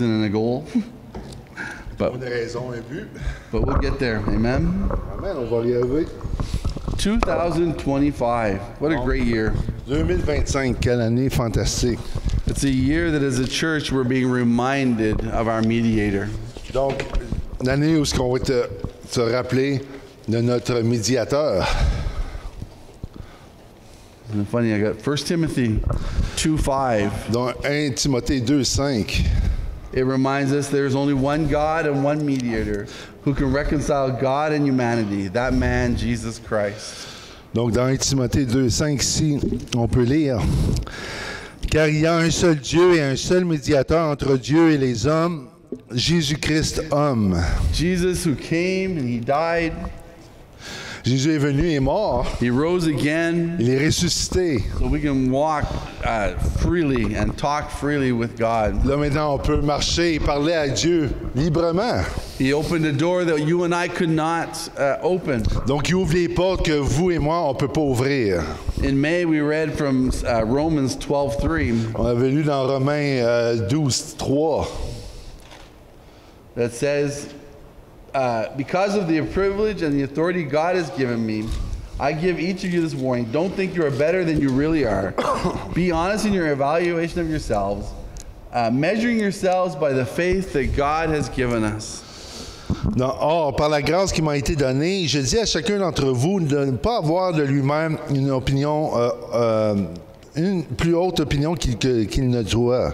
and a goal, but we'll get there. Amen. Amen, on va y arriver. 2025. What a great year. 2025, quelle année fantastique. It's a year that as a church we're being reminded of our mediator. Donc, l'année où on va se rappeler de notre médiateur. Isn't it funny? I got 1 Timothy 2:5. Donc, 1 Timothée 2:5. It reminds us there's only one God and one mediator who can reconcile God and humanity, that man, Jesus Christ. Donc, dans 1 Timothée 2:5, ici, on peut lire « Car il y a un seul Dieu et un seul médiateur entre Dieu et les hommes, Jésus-Christ homme. » Jesus who came and he died. Jésus est venu et est mort. He rose again. Il est ressuscité. So we can walk freely and talk freely with God. Là, maintenant, on peut marcher et parler à Dieu librement. He opened a door that you and I could not open. Donc, il ouvre les portes que vous et moi, on ne peut pas ouvrir. In May, we read from Romans 12:3. On avait lu dans Romains 12:3. That says, because of the privilege and the authority God has given me, I give each of you this warning. Don't think you are better than you really are. Be honest in your evaluation of yourselves, measuring yourselves by the faith that God has given us. Non, or, par la grâce qui m'a été donnée, je dis à chacun d'entre vous de ne pas avoir de lui-même une opinion, une plus haute opinion qu'il ne doit,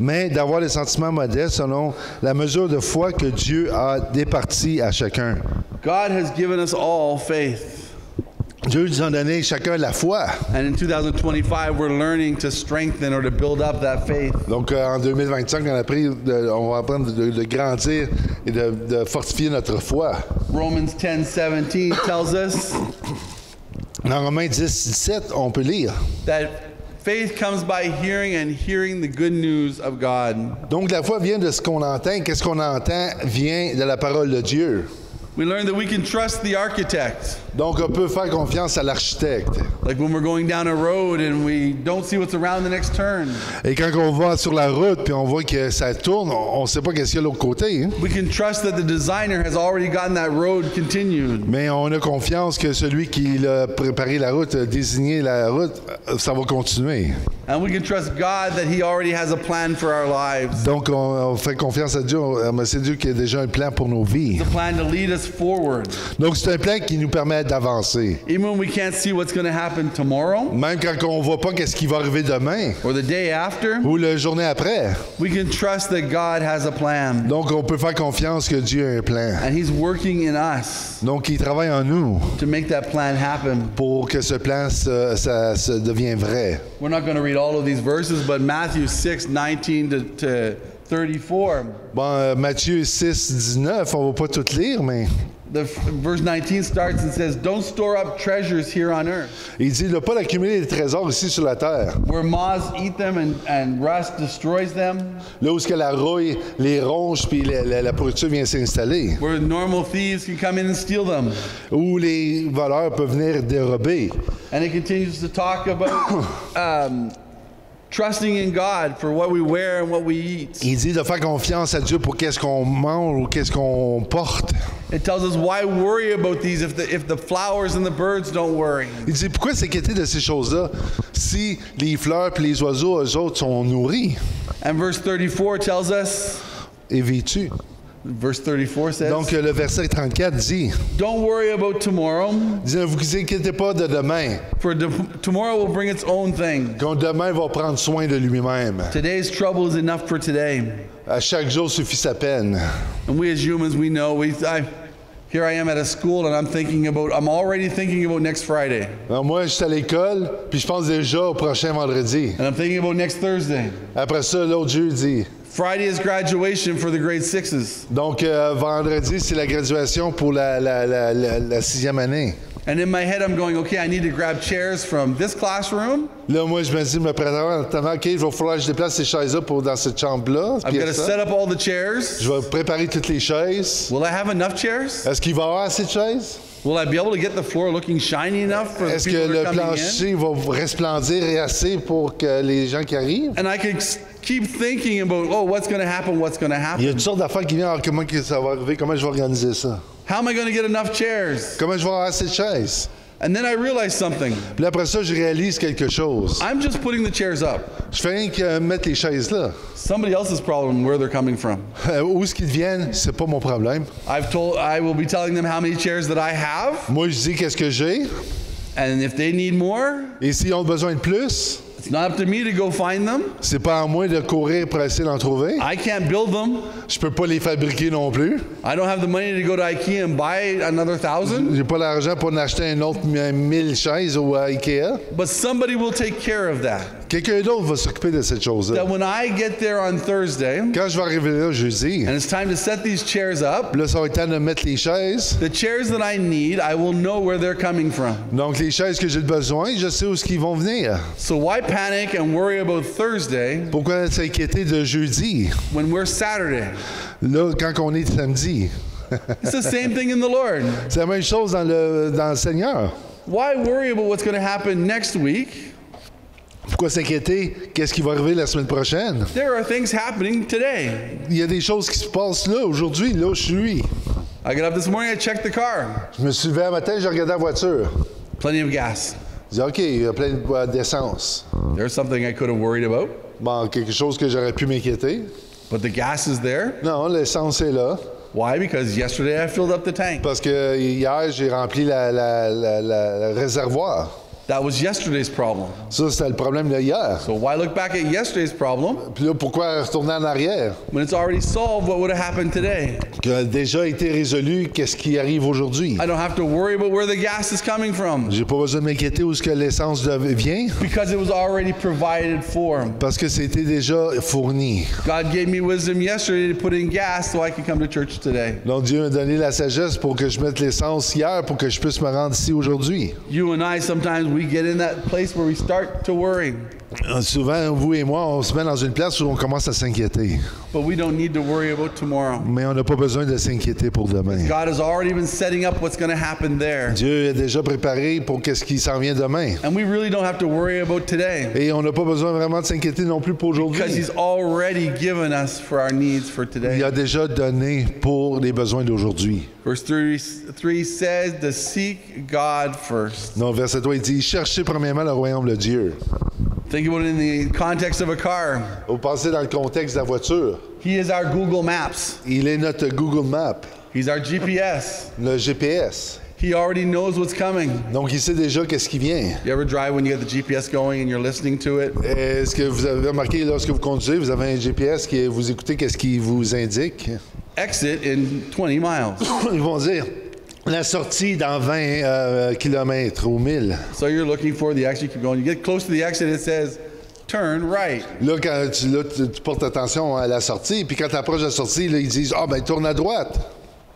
mais d'avoir des sentiments modestes selon la mesure de foi que Dieu a départie à chacun. God has given us all faith. Dieu nous a donné chacun la foi. And in 2025, we're learning to strengthen or to build up that faith. Donc, en 2025, on va apprendre de grandir et de fortifier notre foi. Romans 10:17 tells us Dans Romains 10:17, on peut lire that faith comes by hearing and hearing the good news of God. Donc, la foi vient de ce qu'on entend. Qu'est-ce qu'on entend vient de la parole de Dieu. We learn that we can trust the architect. Donc, on peut faire confiance à l'architecte. Like when we're going down a road and we don't see what's around the next turn. Et quand on va sur la route puis on voit que ça tourne, on ne sait pas qu'est-ce qu'il y a de l'autre côté. Hein? We can trust that the designer has already gotten that road continued. Mais on a confiance que celui qui a préparé la route, a désigné la route, ça va continuer. And we can trust God that He already has a plan for our lives. Donc, on fait confiance à Dieu. C'est Dieu qui a déjà un plan pour nos vies. It's a plan to lead us forward. Donc, c'est un plan qui nous permet d'avancer. Even when we can't see what's going to happen tomorrow. Même quand on ne voit pas qu'est-ce qui va arriver demain. Or the day after. Ou la journée après. We can trust that God has a plan. Donc, on peut faire confiance que Dieu a un plan. And He's working in us. Donc, il travaille en nous. To make that plan happen. Pour que ce plan ça devienne vrai. We're not going to read all of these verses, but Matthew 6:19 to 34. Bon, Matthieu 6:19, on va pas tout lire, mais verse 19 starts and says, "Don't store up treasures here on earth." Il dit ne pas accumuler des trésors ici sur la terre. Where moths eat them and rust destroys them. Là où la rouille les ronge puis la pourriture vient s'installer. Where normal thieves can come in and steal them. Où les voleurs peuvent venir dérober. And it continues to talk about trusting in God for what we wear and what we eat. Il dit de faire confiance à Dieu pour qu'est-ce qu'on mange ou qu'est-ce qu'on porte. It tells us why worry about these if the flowers and the birds don't worry. Il dit pourquoi s'inquiéter de ces choses-là si les fleurs et les oiseaux eux autres sont nourris. And verse 34 tells us. Et vêtus. Verse 34 says. Donc le verset 34 dit. Don't worry about tomorrow. Dit ne vous inquiétez pas de demain. For tomorrow will bring its own thing. Quand demain va prendre soin de lui-même. Today's trouble is enough for today. À chaque jour suffit sa peine. And we as humans, we know here I am at a school and I'm already thinking about next Friday. Alors moi, je suis à l'école, puis je pense déjà au prochain vendredi. And I'm thinking about next Thursday. Après ça, l'autre jeudi. Friday is graduation for the grade 6s. Donc, vendredi, c'est la graduation pour la 6e année. And in my head, I'm going, okay, I need to grab chairs from this classroom. Là, moi, je me dis, me prépare, OK, il va falloir que je déplace ces chaises-là dans cette chambre-là. I've got to set up all the chairs. Je vais préparer toutes les chaises. Will I have enough chairs? Est-ce qu'il va y avoir assez de chaises? Will I be able to get the floor looking shiny enough for the Est-ce people que that le are coming in? plancher va resplendir assez pour que les gens qui arrivent? And I could keep thinking about, oh, what's going to happen, what's going to Il y a happen. toutes sortes d'affaires qui viennent. Alors, comment que ça va arriver? Comment je vais organiser ça? How am I going to get enough chairs? Comment je vais avoir assez de chaises? And then I realized something. Puis après ça, je réalise quelque chose. I'm just putting the chairs up. Je fais rien que mettre les chaises là. Somebody else's problem where they're coming from. Où est-ce qu'ils viennent, c'est pas mon problème. I will be telling them how many chairs that I have, Moi, je dis qu'est-ce que j'ai. and if they need more, Et s'ils ont besoin de plus, it's not up to me to go find them. c'est pas à moi de courir pour essayer d'en trouver. I can't build them. Je peux pas les fabriquer non plus. I don't have the money to go to IKEA and buy another 1,000. J'ai pas l'argent pour en acheter un autre 1000 chaises au Ikea. But somebody will take care of that. Quelqu'un d'autre va s'occuper de cette chose-là. That when I get there on Thursday, Quand je vais arriver là jeudi, and it's time to set these chairs up, là, ça va être temps de mettre les chaises. the chairs that I need, I will know where they're coming from. Donc, les chaises que j'ai besoin, je sais où ils vont venir. So why panic and worry about Thursday Pourquoi s'inquiéter de jeudi, when we're Saturday? là, quand on est samedi? It's the same thing in the Lord. C'est la même chose dans le Seigneur. Why worry about what's going to happen next week? Pourquoi s'inquiéter? Qu'est-ce qui va arriver la semaine prochaine? There are things happening today. Il y a des choses qui se passent là, aujourd'hui, là où je suis. I got up this morning, I checked the car. Je me suis levé un matin, j'ai regardé la voiture. Plenty of gas. Je dis, OK, il y a plein d'essence. There's something I could have worried about, Bon, quelque chose que j'aurais pu m'inquiéter. but the gas is there. Non, l'essence est là. Why? Because yesterday I filled up the tank. Parce que hier, j'ai rempli le réservoir. That was yesterday's problem. Ça, c'était le problème de hier. So why look back at yesterday's problem Puis là, pourquoi retourner en arrière? when it's already solved what would have happened today? Qui a déjà été résolu, qu'est-ce qui arrive aujourd'hui? I don't have to worry about where the gas is coming from J'ai pas besoin de m'inquiéter où est-ce que l'essence vient, because it was already provided for. parce que c'était déjà fourni. God gave me wisdom yesterday to put in gas so I could come to church today. Donc Dieu m'a donné la sagesse pour que je mette l'essence hier, pour que je puisse me rendre ici aujourd'hui. You and I, sometimes we get in that place where we start to worry, Souvent, vous et moi, on se met dans une place où on commence à s'inquiéter. but we don't need to worry about tomorrow. Mais on n'a pas besoin de s'inquiéter pour demain. God has already been setting up what's going to happen there. Dieu est déjà préparé pour qu'est-ce qui s'en vient demain. And we really don't have to worry about today Et on n'a pas besoin vraiment de s'inquiéter non plus pour because aujourd'hui. He's already given us for our needs for Il today. a déjà donné pour les besoins d'aujourd'hui. Verse 3 says to seek God first. Donc, verset 3, il dit, cherchez premièrement le royaume de Dieu. Think about it in the context of a car. Vous pensez dans le contexte de la voiture. He is our Google Maps. Il est notre Google Map, He's our GPS. le GPS. He already knows what's coming. Donc, il sait déjà qu'est-ce qui vient. You ever drive when you get the GPS going and you're listening to it? Est-ce que vous avez remarqué, lorsque vous conduisez, vous avez un GPS qui vous écoutez qu'est-ce qu'il vous indique? Exit in 20 miles. Ils vont dire la sortie dans 20 km ou 1000. So you're looking for the exit, you keep going. You get close to the exit, it says, turn right. Là, quand tu portes attention à la sortie, puis quand tu approches de la sortie, là, ils disent ah, ben tourne à droite.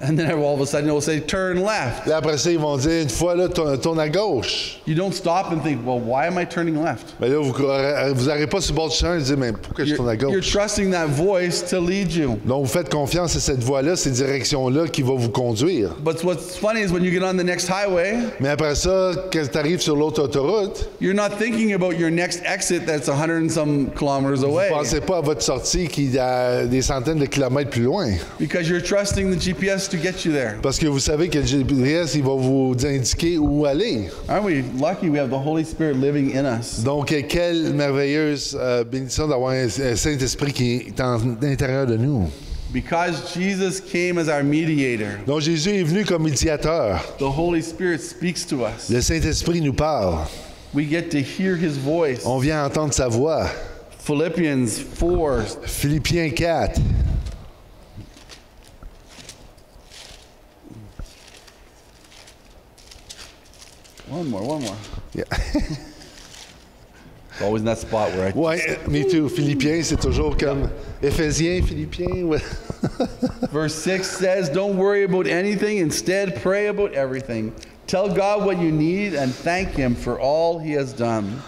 And then all of a sudden it will say, turn left. Là, après ça, ils vont dire une fois, là, tourne à gauche. You don't stop and think, well, why am I turning left? Mais là, vous n'arrivez pas sur le bord du chemin et dire mais pourquoi je tourne à You're gauche? trusting that voice to lead you. Donc, vous faites confiance à cette voie-là, cette direction-là qui va vous conduire. But what's funny is when you get on the next highway, Mais après ça, quand tu arrives sur l'autre autoroute, you're not thinking about your next exit that's 100 and some kilometers away vous ne pensez pas à votre sortie qui est à des centaines de kilomètres plus loin. because you're trusting the GPS to get you there. Parce que vous savez que le GPS, il va vous indiquer où aller. Aren't we lucky we have the Holy Spirit living in us? Donc, quelle merveilleuse bénédiction d'avoir un Saint-Esprit qui est à l'intérieur de nous. Because Jesus came as our mediator, Donc, Jésus est venu comme médiateur. the Holy Spirit speaks to us. Le Saint-Esprit nous parle. We get to hear His voice. On vient entendre sa voix. Philippians 4. Philippiens 4. One more. Yeah. It's always in that spot where I... Ouais, me too. Philippiens, c'est toujours comme Éphésiens, Philippiens. Ouais. Verse 6 says, don't worry about anything. Instead, pray about everything. Tell God what you need and thank Him for all He has done.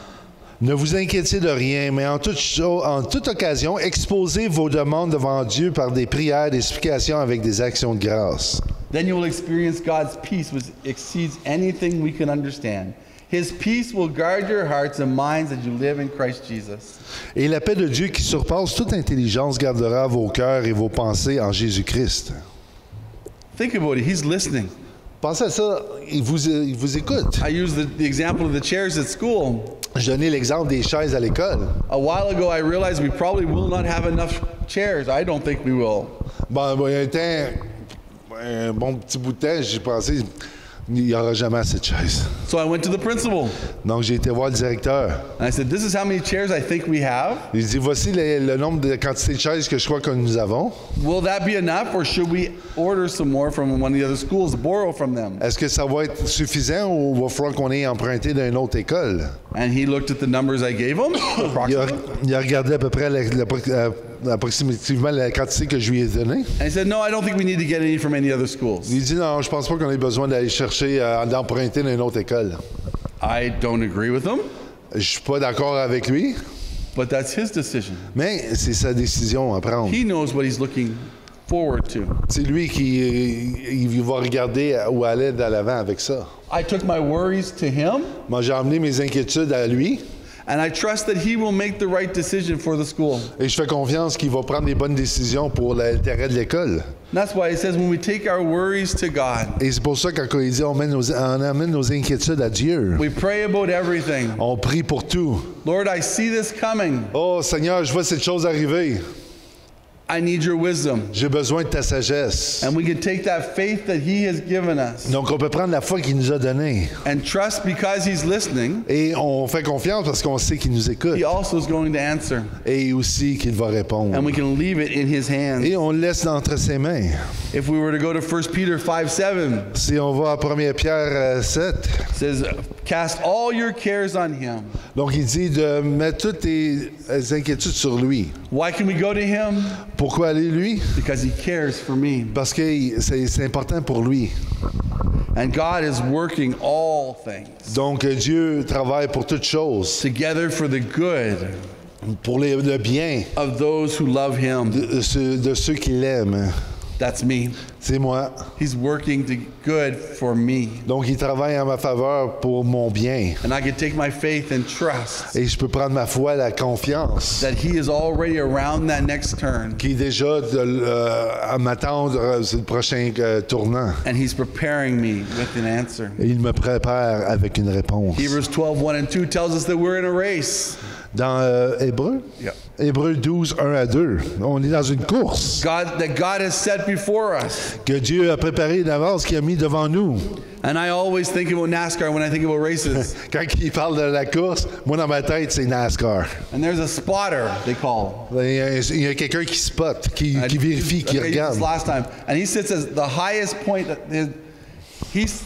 Ne vous inquiétez de rien, mais en toute occasion, exposez vos demandes devant Dieu par des prières, des supplications avec des actions de grâce. Then you will experience God's peace, which exceeds anything we can understand. His peace will guard your hearts and minds as you live in Christ Jesus. Et la paix de Dieu qui surpasse toute intelligence gardera vos cœurs et vos pensées en Jésus-Christ. Think about it. He's listening. Pensez à ça, il vous écoute. I use the example of the chairs at school. Je donnais l'exemple des chaises à l'école. A while ago, I realized we probably will not have enough chairs. I don't think we will. Bon, il y a un bon petit bout de temps, j'ai pensé, il n'y aura jamais assez de chaises. So I went to the principal. Donc, j'ai été voir le directeur. And I said, this is how many chairs I think we have. Il dit, voici le nombre de quantités de chaises que je crois que nous avons. Will that be enough, or should we order some more from one of the other schools, borrow from them? Est-ce que ça va être suffisant ou va falloir qu'on ait emprunté d'une autre école? And he looked at the numbers I gave him, approximately. Il a regardé à peu près approximativement la quantité que je lui ai donnée. And he said, no, I don't think we need to get any from any other schools. Il dit, non, je pense pas qu'on ait besoin d'aller chercher, d'emprunter d'une autre école. I don't agree with him, Je suis pas d'accord avec lui, but that's his decision. mais c'est sa décision à prendre. He knows what he's looking forward to. C'est lui qui il va regarder où aller de l'avant avec ça. I took my worries to him, Moi, j'ai emmené mes inquiétudes à lui and I trust that he will make the right decision for the school. et je fais confiance qu'il va prendre les bonnes décisions pour l'intérêt de l'école. And that's why it says when we take our worries to God, Et c'est pour ça que quand il dit on amène nos inquiétudes à Dieu, we pray about everything. on prie pour tout. Lord, I see this coming. Oh Seigneur, je vois cette chose arriver. I need your wisdom. J'ai besoin de ta sagesse. And we can take that faith that he has given us Donc on peut prendre la foi qu'il nous a donnée and trust because he's listening, et on fait confiance parce qu'on sait qu'il nous écoute he also is going to answer. et aussi qu'il va répondre. And we can leave it in his hands. Et on le laisse entre ses mains. If we were to go to 1 Peter 5:7, Si on va à 1 Pierre 7, it says, cast all your cares on him. donc il dit de mettre toutes tes inquiétudes sur lui. Why can we go to him? Pourquoi aller lui? Because he cares for me. Parce que c'est important pour lui. And God is working all things Donc Dieu travaille pour toutes choses, together for the good pour le bien of those who love him. de ceux qui l'aiment. That's me. C'est moi. He's working to good for me. Donc il travaille en ma faveur pour mon bien. And I can take my faith and trust Et je peux prendre ma foi, la confiance, that he is already around that next turn. qui est déjà à m'attendre sur le prochain tournant. And he's preparing me with an answer. Et il me prépare avec une réponse. Hebrews 12:1-2 tells us that we're in a race. Dans Hébreux? Yeah. Hébreux 12, 1-2. On est dans une course That God has set before us. que Dieu a préparée d'avance, qu'il a mis devant nous. And I always think about NASCAR when I think about races. Quand il parle de la course, moi dans ma tête, c'est NASCAR. And there's a spotter, they call. Il y a quelqu'un qui spot, qui vérifie, qui I used regarde. this last time. And he sits at the highest point. He's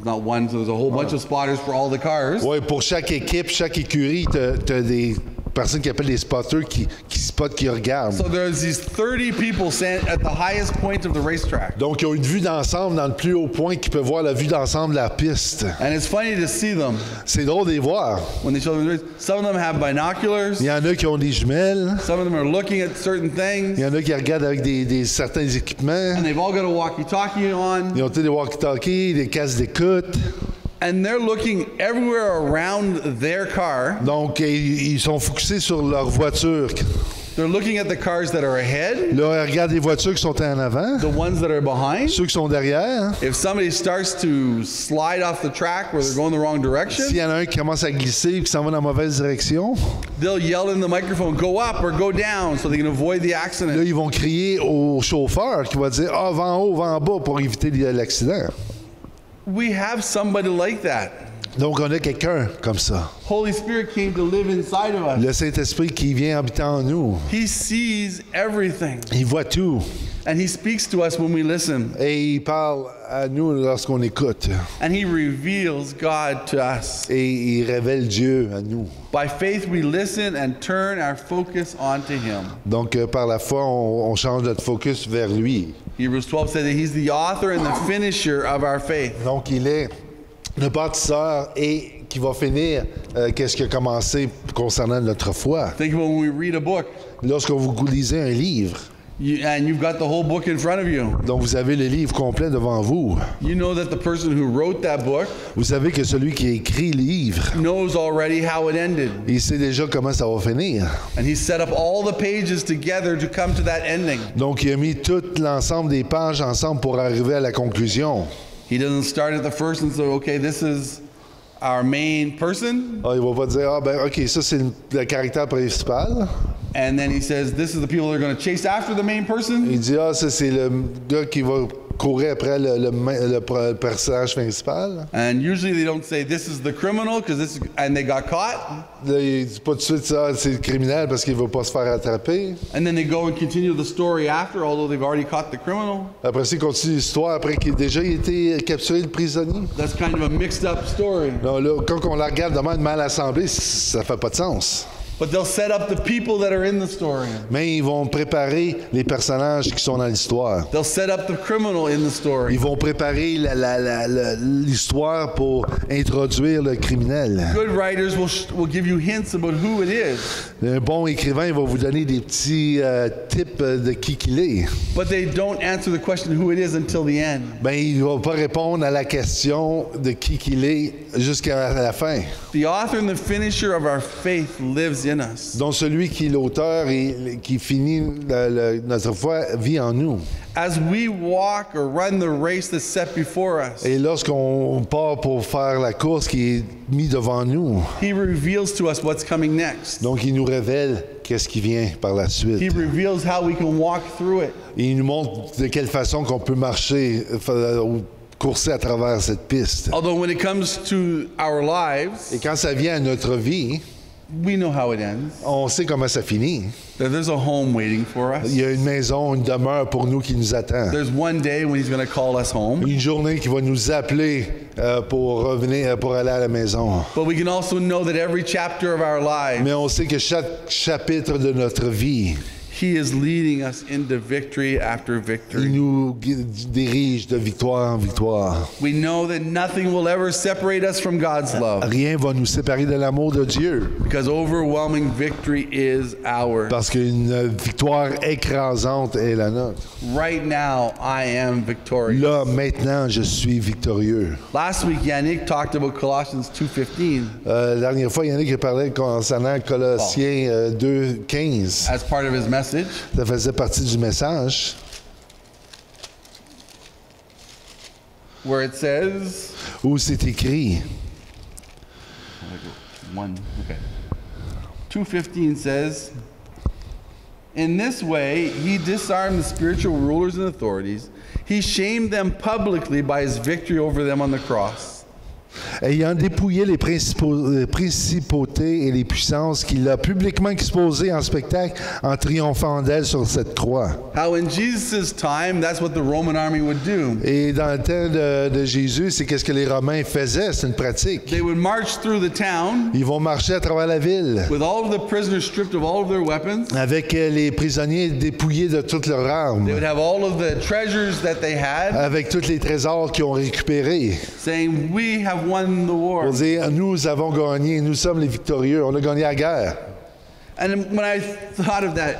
not one, so there's a whole bunch of spotters for all the cars. Oui, pour chaque équipe, chaque écurie, tu as des personnes qui appellent des spotters qui spotent, qui regardent. So there's these 30 people standing at the highest point of the racetrack. Donc, ils ont une vue d'ensemble dans le plus haut point qui peut voir la vue d'ensemble de la piste. And it's funny to see them C'est drôle de les voir. when they show them the race. Some of them have binoculars. Il y en a qui ont des jumelles. Some of them are looking at certain Il things. y en a qui regardent avec certains équipements. And they've all got a walkie-talkie on. Ils ont des walkie-talkies, des casques d'écoute. And they're looking everywhere around their car. Donc, ils sont focusés sur leur voiture. They're looking at the cars that are ahead, Là, ils regardent les voitures qui sont en avant, the ones that are behind. ceux qui sont derrière. If somebody starts to slide off the track where they're going the wrong S'il direction, y en a un qui commence à glisser et qui s'en va dans la mauvaise direction, they'll yell in the microphone, go up or go down, so they can avoid the là, accident. ils vont crier au chauffeur qui va dire « Ah, vent haut, vent bas » pour éviter l'accident. We have somebody like that. Donc, on a quelqu'un comme ça. Holy Spirit came to live inside of us. Le Saint-Esprit qui vient habiter en nous. He sees everything. Il voit tout. And he speaks to us when we listen. Et il parle à nous lorsqu'on écoute. And he reveals God to us. Et il révèle Dieu à nous. By faith we listen and turn our focus onto him. Donc, par la foi, on change notre focus vers lui. Hebrews 12 says that he's the author and the finisher of our faith. Donc, il est le bâtisseur et qui va finir qu'est-ce qui a commencé concernant notre foi. Think about when we read a book. Lorsque vous lisez un livre, And you've got the whole book in front of you. Donc vous avez le livre complet devant vous. You know that the person who wrote that book Vous savez que celui qui a écrit le livre, knows already how it ended. il sait déjà comment ça va finir. And he set up all the pages together to come to that ending. Donc il a mis tout l'ensemble des pages ensemble pour arriver à la conclusion. He doesn't start at the first and say, okay, this is our main person. Ah, il va pas dire, ah ben ok, ça c'est le caractère principal. And then he says, this is the people that are going to chase after the main person. Il dit, ah ça c'est le gars qui va courir après le personnage principal. And usually they don't say, this is the criminal, and they got caught. Là, il dit pas tout de suite ça, c'est le criminel parce qu'il ne va pas se faire attraper. And then they go and continue the story after, although they've already caught the criminal. Après ça, il continue l'histoire après qu'il ait déjà été capturé le prisonnier. That's kind of a mixed up story. Non, là, quand on la regarde de même mal assemblée, ça fait pas de sens. But they'll set up the people that are in the story. Mais ils vont préparer les personnages qui sont dans l'histoire. They'll set up the criminal in the story. Ils vont préparer l'histoire pour introduire le criminel. Good writers will give you hints about who it is. Un bon écrivain il va vous donner des petits tips de qui qu'il est. But they don't answer the question who it is until the end. Ben, il ne va pas répondre à la question de qui qu'il est jusqu'à la fin. The author and the finisher of our faith lives in us. Donc celui qui est l'auteur et qui finit notre foi vit en nous. As we walk or run the race that's set before us, Et lorsqu'on part pour faire la course qui est mise devant nous, he reveals to us what's coming next. donc il nous révèle qu'est-ce qui vient par la suite. He reveals how we can walk through it. Et il nous montre de quelle façon qu'on peut marcher ou courser à travers cette piste. Although when it comes to our Et lives, quand ça vient à notre vie, we know how it ends. on sait comment ça finit. That there's a home waiting for us. Il y a une maison, une demeure pour nous qui nous attend. There's one day when he's going to call us home. Une journée qui va nous appeler pour revenir, pour aller à la maison. But we can also know that every chapter of our lives, Mais on sait que chaque chapitre de notre vie, he is leading us into victory after il victory. nous dirige de victoire en victoire. We know that nothing will ever separate us from God's love Rien va nous séparer de l'amour de Dieu. because overwhelming victory is ours. Parce qu'une victoire écrasante est la nôtre. Right now, I am victorious. Là, maintenant, je suis victorieux. Last week, Yannick talked about Colossians 2:15 La dernière fois, Yannick a parlé concernant Colossiens 2:15. as part of his message. Ça faisait partie du message Where it says, où c'est écrit. 2:15 says, in this way, he disarmed the spiritual rulers and authorities. He shamed them publicly by his victory over them on the cross. Ayant dépouillé les principautés et les puissances qu'il a publiquement exposées en spectacle en triomphant d'elles sur cette croix. How in Jesus' time, that's what the Roman army would do. Et dans le temps de Jésus, c'est qu'est-ce que les Romains faisaient, c'est une pratique. They would march through the town Ils vont marcher à travers la ville with all of the prisoners stripped of all of their weapons. avec les prisonniers dépouillés de toutes leurs armes, They would have all of the treasures that they had, avec tous les trésors qu'ils ont récupérés. saying, we have won the war. Pour dire, nous avons gagné, nous sommes les victorieux, on a gagné la guerre. And when I thought of that,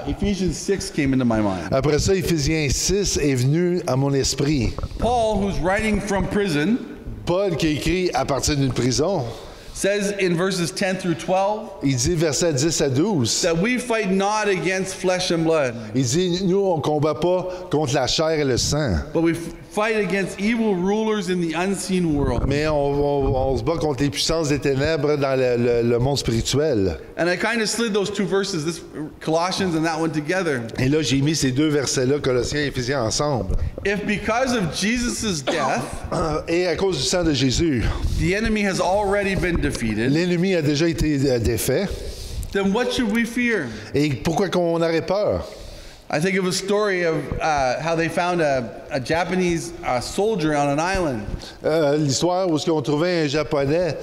Ephesians 6 came into my mind. Après ça, Éphésiens 6 est venu à mon esprit. Paul, who's writing from prison, Paul, qui a écrit à partir d'une prison, says in verses 10 through 12 il dit, versets 10 à 12, that we fight not against flesh and blood, il dit, nous, on ne combat pas contre la chair et le sang, but we fight against evil rulers in the unseen world. mais on se bat contre les puissances des ténèbres dans le monde spirituel. And I kind of slid those two verses, this Colossians and that one together. Et là, j'ai mis ces deux versets-là, Colossiens et Éphésiens, ensemble. If because of Jesus' death, Et à cause du sang de Jésus, the enemy has already been defeated, l'ennemi a déjà été défait. then what should we fear? Et pourquoi qu'on aurait peur? I think of a story of how they found a Japanese soldier on an island. L'histoire où on trouvait un Japonais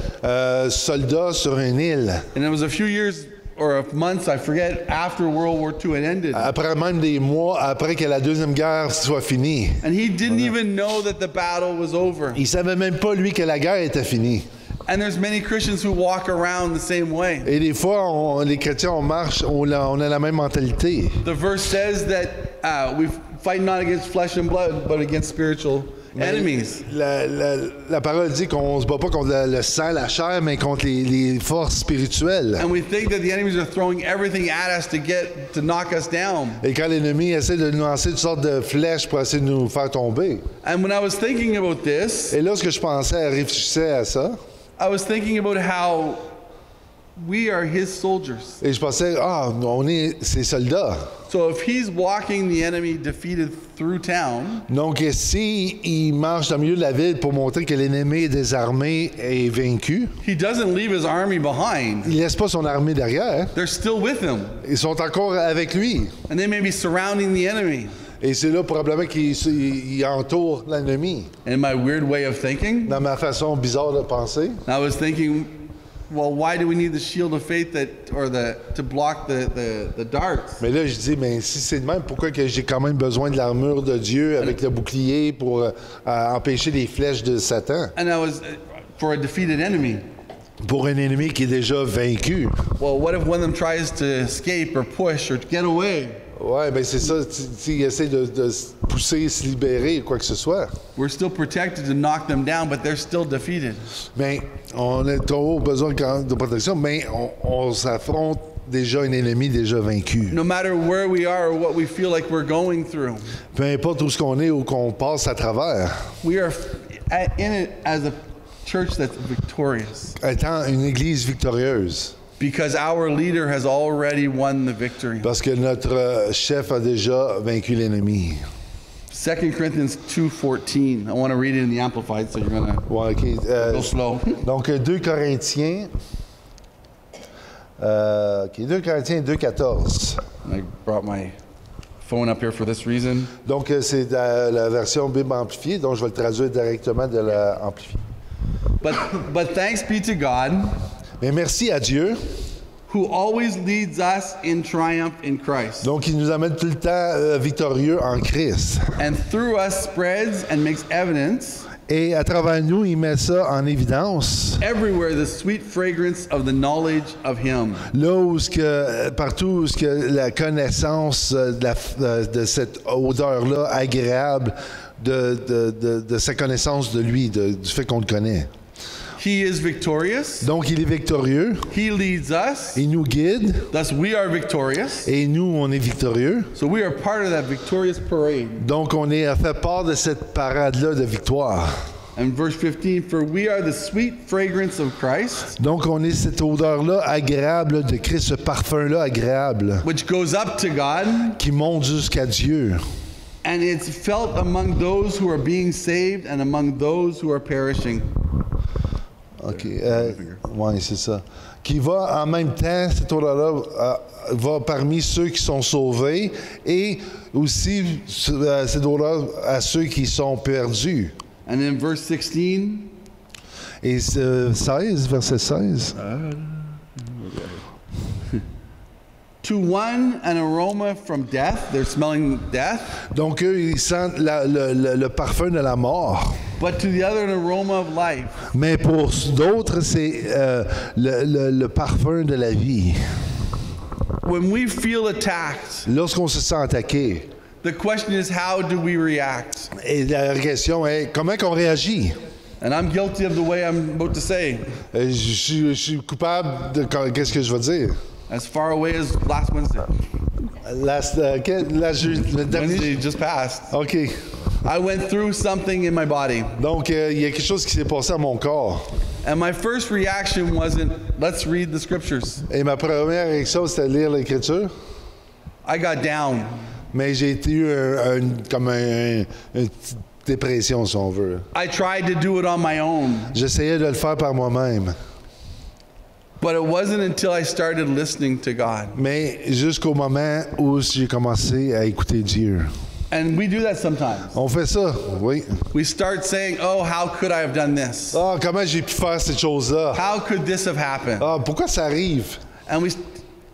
soldat sur une île. And it was a few years or months, I forget, after World War II had ended. Après même des mois après que la Deuxième Guerre soit finie. And he didn't even know that the battle was over. Il savait même pas, lui, que la guerre était finie. And there's many Christians who walk around the same way. Et des fois, les chrétiens, on marche, on a la même mentalité. The verse says that we fight not against flesh and blood, but against spiritual enemies. La parole dit qu'on se bat pas contre le sang, la chair, mais contre les forces spirituelles. And we think that the enemies are throwing everything at us to knock us down. Et quand l'ennemi essaie de nous lancer toutes sortes de flèches pour essayer de nous faire tomber. And when I was thinking about this, Et lorsque je pensais, réfléchissais à ça, I was thinking about how we are his soldiers. et je pensais, on est ses soldats. So if he's walking the enemy defeated through town, Donc, si il marche dans le milieu de la ville pour montrer que l'ennemi est désarmé et vaincu, he doesn't leave his army behind. il laisse pas son armée derrière. They're still with him. Ils sont encore avec lui. And they may be surrounding the enemy. Et c'est là probablement qu'il entoure l'ennemi. In my weird way of thinking, Dans ma façon bizarre de penser, I was thinking, well, why do we need the shield of faith to block the darts? mais là je dis, mais si c'est de même, pourquoi que j'ai quand même besoin de l'armure de Dieu avec le bouclier pour empêcher les flèches de Satan? And I was for a defeated enemy. Pour un ennemi qui est déjà vaincu. Well, what if one of them tries to escape or push or get away? Ouais, ben c'est ça, s'il essaie de se pousser, se libérer, quoi que ce soit. We're still protected to knock them down, but they're still defeated. Mais on a trop besoin de protection, mais on s'affronte déjà un ennemi déjà vaincu. No matter where we are or what we feel like we're going through, Peu importe où ce qu'on est ou qu'on passe à travers, we are in it as a church that's victorious. étant une église victorieuse. Because our leader has already won the victory. Parce que notre chef a déjà vaincu l'ennemi. 2 Corinthians 2:14. I want to read it in the Amplified, so you're going to Ouais, OK. go slow. Donc 2 Corinthiens. 2 Corinthiens 2,14. I brought my phone up here for this reason. Donc c'est la version Bible amplifiée, donc je vais le traduire directement de la amplifiée. But thanks be to God, Mais merci à Dieu. who always leads us in triumph in Christ, Donc, il nous amène tout le temps victorieux en Christ. and through us spreads and makes evidence Et à travers nous, il met ça en évidence. everywhere the sweet fragrance of the knowledge of Him. Là où partout où la connaissance de cette odeur-là agréable de sa connaissance de lui, du fait qu'on le connaît. He is victorious. Donc, il est victorieux. He leads us. Il nous guide. Thus, we are victorious. Et nous, on est victorieux. So we are part of that victorious parade. Donc, on est fait part de cette parade-là de victoire. And verse 15, for we are the sweet fragrance of Christ, Donc, on est cette odeur-là agréable de Christ, ce parfum-là agréable which goes up to God, qui monte jusqu'à Dieu. and it's felt among those who are being saved and among those who are perishing. OK. Oui, c'est ça. Qui va en même temps, cette odeur-là va parmi ceux qui sont sauvés et aussi cette odeur à ceux qui sont perdus. And in verse 16, Et 16, verset 16. to one an aroma from death, they're smelling death, Donc, eux, ils sentent le parfum de la mort. but to the other an aroma of life. Mais pour d'autres, c'est le parfum de la vie. When we feel attacked, Lorsqu'on se sent attaqué, the question is, how do we react? et la question est comment qu'on réagit? And I'm guilty of the way I'm about to say. Je suis coupable de qu'est-ce que je vais dire. As far away as last Wednesday. Le dernier. Wednesday just passed. OK. I went through something in my body. Donc, il y a quelque chose qui s'est passé à mon corps. And my first reaction wasn't, let's read the scriptures. Et ma première réaction, c'était de lire l'Écriture. I got down. Mais j'ai eu comme une petite dépression, si on veut. I tried to do it on my own. J'essayais de le faire par moi-même. But it wasn't until I started listening to God. Mais jusqu'au moment où j'ai commencé à écouter Dieu. And we do that sometimes. On fait ça, oui. We start saying, oh, how could I have done this? Ah, comment j'ai pu faire cette chose-là? How could this have happened? Ah, pourquoi ça arrive? And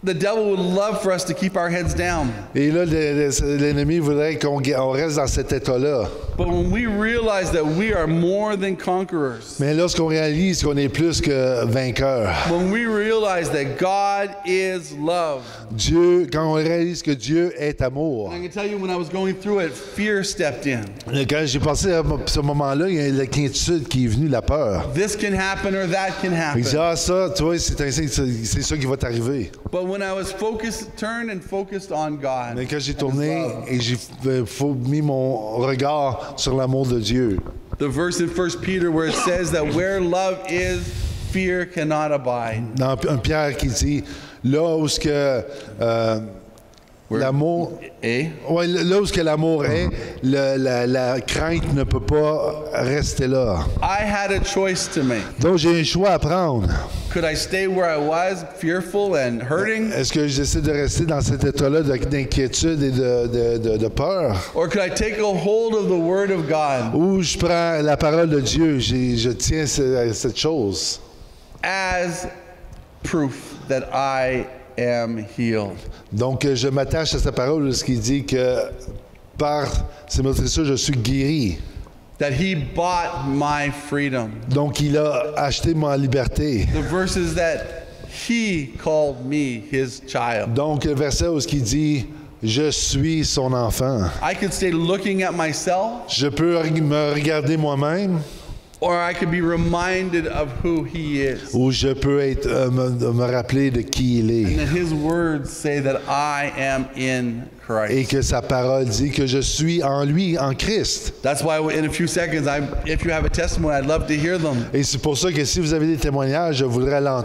The devil would love for us to keep our heads down. Et là, l'ennemi voudrait qu'on reste dans cet état-là. But when we realize that we are more than conquerors, Mais lorsqu'on réalise qu'on est plus que vainqueur, when we realize that God is love, Dieu, quand on réalise que Dieu est amour. I can tell you when I was going through it, fear stepped in. Quand j'ai passé à ce moment-là, il y a l'inquiétude qui est venue, la peur. This can happen or that can Il dit, happen. ça, tu vois, c'est ça qui va t'arriver. But when I was turned and focused on God, Mais quand j'ai and His tourné love, et j'ai mis mon regard sur l'amour de Dieu, the verse in 1 Peter where it says that where love is, fear cannot abide. dans un Pierre qui dit, là où ce que l'amour, Eh? ouais, là où ce que l'amour est, la crainte ne peut pas rester là. I had a choice to make. Donc j'ai un choix à prendre. Could I stay where I was, fearful and hurting? Est-ce que j'essaie de rester dans cet état-là d'inquiétude et de peur? Or could I take a hold of the Word of God Ou je prends la parole de Dieu, je tiens à cette chose as proof that I am healed? Donc je m'attache à sa parole, ce qui dit que par ses meurtrissures, je suis guéri. That He bought my freedom. Donc il a acheté ma liberté. The verse is that He called me His child. Donc le verset où il dit je suis son enfant. I could stay looking at myself, Je peux me regarder moi-même or I could be reminded of who He is. ou je peux me rappeler de qui il And est. that His words say that I am in Et Christ. que sa parole dit que je suis en lui, en Christ. That's why in a few seconds, if you have a testimony, I'd love to hear them. Et c'est pour ça que si vous avez des témoignages, je voudrais l'entendre.